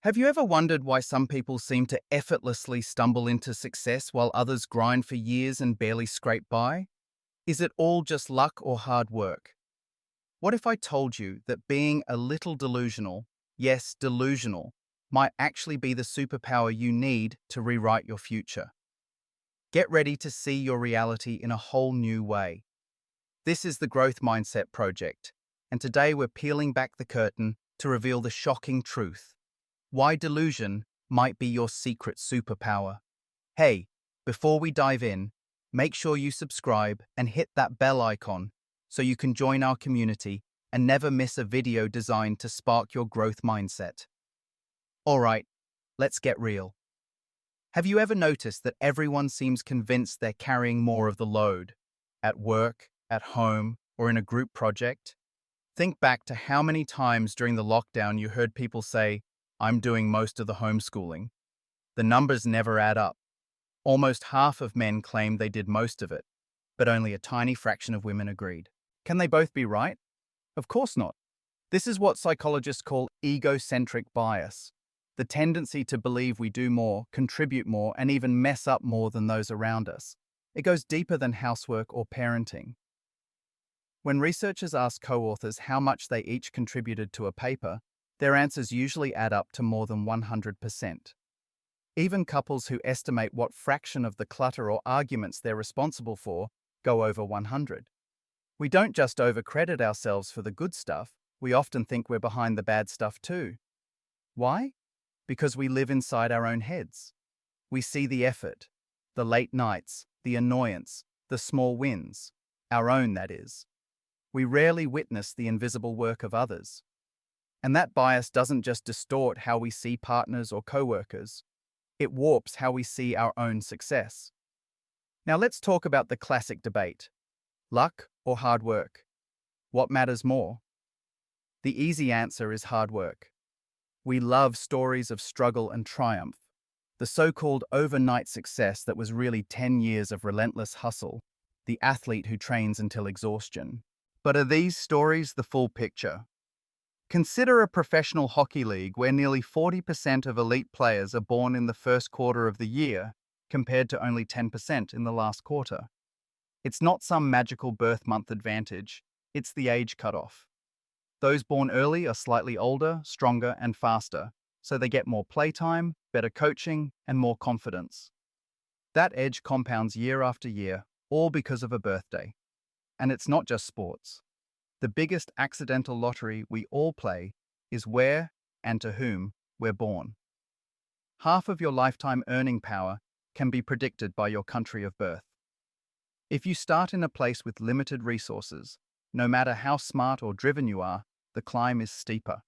Have you ever wondered why some people seem to effortlessly stumble into success while others grind for years and barely scrape by? Is it all just luck or hard work? What if I told you that being a little delusional, yes, delusional, might actually be the superpower you need to rewrite your future? Get ready to see your reality in a whole new way. This is the Growth Mindset Project, and today we're peeling back the curtain to reveal the shocking truth: why delusion might be your secret superpower. Hey, before we dive in, make sure you subscribe and hit that bell icon so you can join our community and never miss a video designed to spark your growth mindset. Alright, let's get real. Have you ever noticed that everyone seems convinced they're carrying more of the load? At work, at home, or in a group project? Think back to how many times during the lockdown you heard people say, "I'm doing most of the homeschooling." The numbers never add up. Almost half of men claimed they did most of it, but only a tiny fraction of women agreed. Can they both be right? Of course not. This is what psychologists call egocentric bias, the tendency to believe we do more, contribute more, and even mess up more than those around us. It goes deeper than housework or parenting. When researchers ask co-authors how much they each contributed to a paper, their answers usually add up to more than 100%. Even couples who estimate what fraction of the clutter or arguments they're responsible for go over 100. We don't just overcredit ourselves for the good stuff, we often think we're behind the bad stuff too. Why? Because we live inside our own heads. We see the effort, the late nights, the annoyance, the small wins, our own, that is. We rarely witness the invisible work of others. And that bias doesn't just distort how we see partners or coworkers, it warps how we see our own success. Now let's talk about the classic debate: luck or hard work? What matters more? The easy answer is hard work. We love stories of struggle and triumph, the so-called overnight success that was really 10 years of relentless hustle, the athlete who trains until exhaustion. But are these stories the full picture? Consider a professional hockey league where nearly 40% of elite players are born in the first quarter of the year, compared to only 10% in the last quarter. It's not some magical birth month advantage, it's the age cutoff. Those born early are slightly older, stronger, and faster, so they get more playtime, better coaching, and more confidence. That edge compounds year after year, all because of a birthday. And it's not just sports. The biggest accidental lottery we all play is where and to whom we're born. Half of your lifetime earning power can be predicted by your country of birth. If you start in a place with limited resources, no matter how smart or driven you are, the climb is steeper.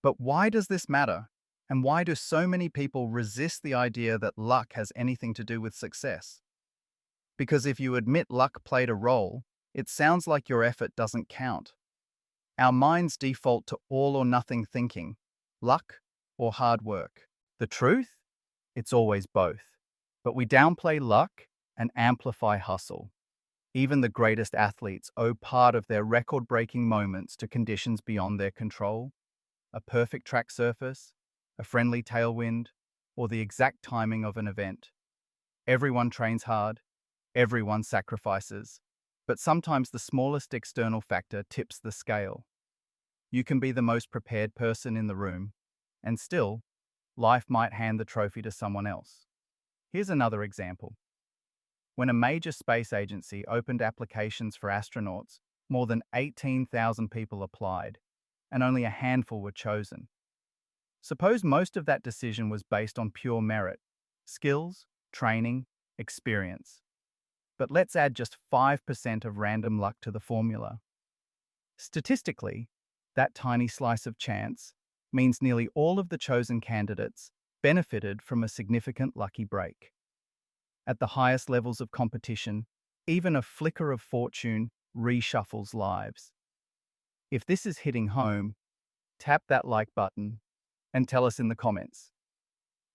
But why does this matter? And why do so many people resist the idea that luck has anything to do with success? Because if you admit luck played a role, it sounds like your effort doesn't count. Our minds default to all or nothing thinking, luck or hard work. The truth? It's always both. But we downplay luck and amplify hustle. Even the greatest athletes owe part of their record-breaking moments to conditions beyond their control: a perfect track surface, a friendly tailwind, or the exact timing of an event. Everyone trains hard, everyone sacrifices, but sometimes the smallest external factor tips the scale. You can be the most prepared person in the room, and still, life might hand the trophy to someone else. Here's another example. When a major space agency opened applications for astronauts, more than 18,000 people applied, and only a handful were chosen. Suppose most of that decision was based on pure merit, skills, training, experience. But let's add just 5% of random luck to the formula. Statistically, that tiny slice of chance means nearly all of the chosen candidates benefited from a significant lucky break. At the highest levels of competition, even a flicker of fortune reshuffles lives. If this is hitting home, tap that like button and tell us in the comments.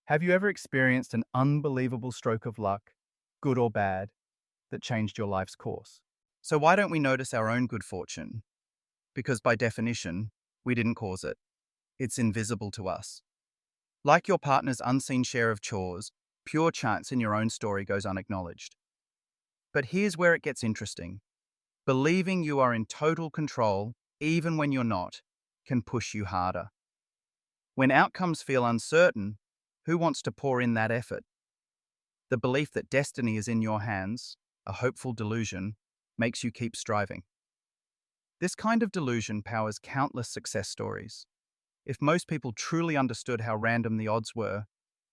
Have you ever experienced an unbelievable stroke of luck, good or bad, that changed your life's course? So why don't we notice our own good fortune? Because by definition, we didn't cause it. It's invisible to us. Like your partner's unseen share of chores, pure chance in your own story goes unacknowledged. But here's where it gets interesting. Believing you are in total control, even when you're not, can push you harder. When outcomes feel uncertain, who wants to pour in that effort? The belief that destiny is in your hands, a hopeful delusion, makes you keep striving. This kind of delusion powers countless success stories. If most people truly understood how random the odds were,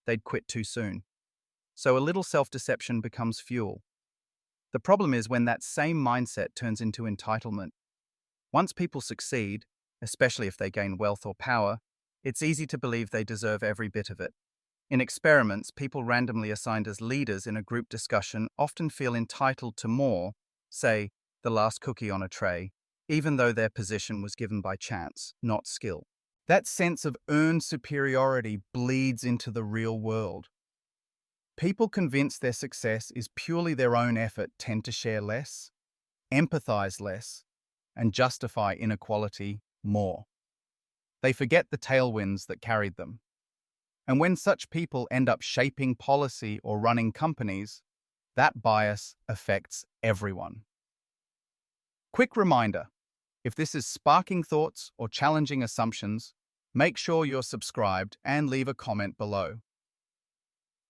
they'd quit too soon. So a little self-deception becomes fuel. The problem is when that same mindset turns into entitlement. Once people succeed, especially if they gain wealth or power, it's easy to believe they deserve every bit of it. In experiments, people randomly assigned as leaders in a group discussion often feel entitled to more, say, the last cookie on a tray, even though their position was given by chance, not skill. That sense of earned superiority bleeds into the real world. People convinced their success is purely their own effort tend to share less, empathize less, and justify inequality more. They forget the tailwinds that carried them. And when such people end up shaping policy or running companies, that bias affects everyone. Quick reminder, if this is sparking thoughts or challenging assumptions, make sure you're subscribed and leave a comment below.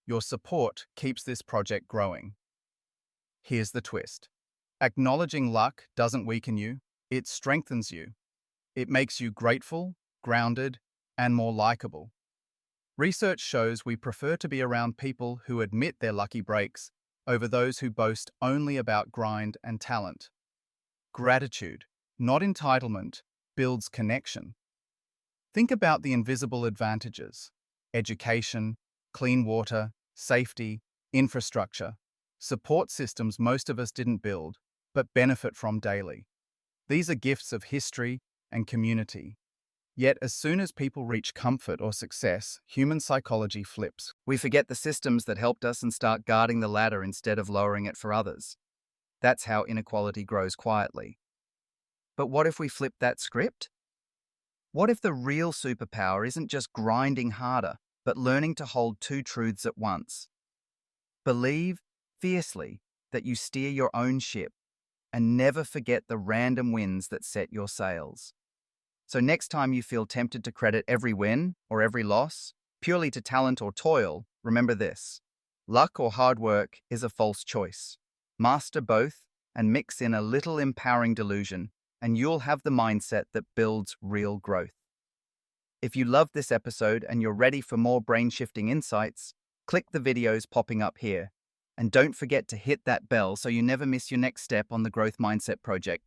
Your support keeps this project growing. Here's the twist. Acknowledging luck doesn't weaken you, it strengthens you. It makes you grateful, grounded, and more likable. Research shows we prefer to be around people who admit their lucky breaks over those who boast only about grind and talent. Gratitude, not entitlement, builds connection. Think about the invisible advantages: education, clean water, safety, infrastructure, support systems most of us didn't build, but benefit from daily. These are gifts of history and community. Yet as soon as people reach comfort or success, human psychology flips. We forget the systems that helped us and start guarding the ladder instead of lowering it for others. That's how inequality grows quietly. But what if we flip that script? What if the real superpower isn't just grinding harder, but learning to hold two truths at once? Believe fiercely that you steer your own ship, and never forget the random wins that set your sails. So next time you feel tempted to credit every win or every loss purely to talent or toil, remember this: luck or hard work is a false choice. Master both and mix in a little empowering delusion, and you'll have the mindset that builds real growth. If you loved this episode and you're ready for more brain-shifting insights, click the videos popping up here. And don't forget to hit that bell so you never miss your next step on the Growth Mindset Project.